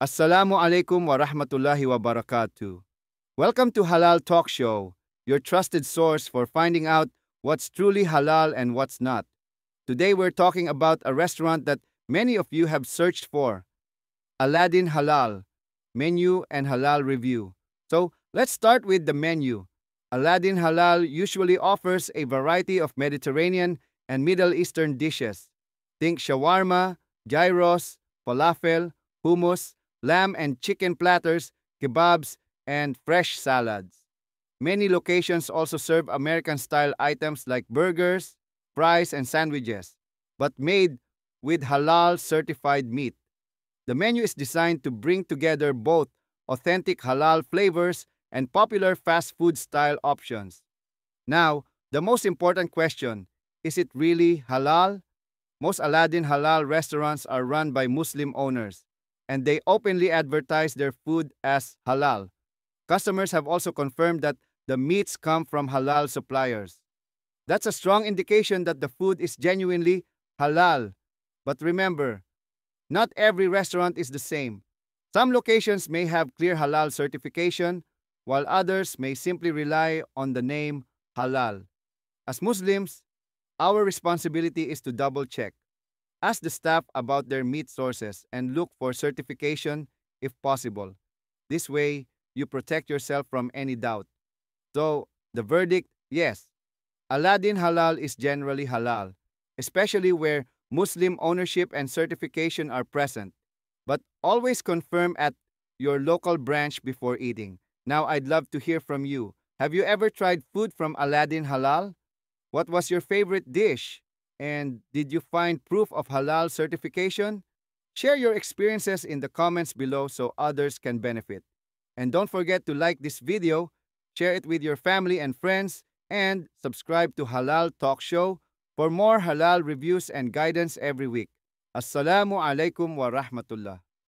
Assalamu alaikum wa rahmatullahi wa barakatuh. Welcome to Halal Talk Show, your trusted source for finding out what's truly halal and what's not. Today we're talking about a restaurant that many of you have searched for, Aladdin Halal, menu and halal review. So let's start with the menu. Aladdin Halal usually offers a variety of Mediterranean and Middle Eastern dishes. Think shawarma, gyros, falafel, hummus, lamb and chicken platters, kebabs, and fresh salads. Many locations also serve American style items like burgers, fries, and sandwiches, but made with halal certified meat. The menu is designed to bring together both authentic halal flavors and popular fast food style options. Now, the most important question, is it really halal? Most Aladdin Halal restaurants are run by Muslim owners, and they openly advertise their food as halal. Customers have also confirmed that the meats come from halal suppliers. That's a strong indication that the food is genuinely halal. But remember, not every restaurant is the same. Some locations may have clear halal certification, while others may simply rely on the name halal. As Muslims, our responsibility is to double check. Ask the staff about their meat sources and look for certification if possible. This way, you protect yourself from any doubt. So, the verdict, yes, Aladdin Halal is generally halal, especially where Muslim ownership and certification are present. But always confirm at your local branch before eating. Now, I'd love to hear from you. Have you ever tried food from Aladdin Halal? What was your favorite dish? And did you find proof of halal certification? Share your experiences in the comments below so others can benefit. And don't forget to like this video, share it with your family and friends, and subscribe to Halal Talk Show for more halal reviews and guidance every week. Assalamu alaikum wa rahmatullah.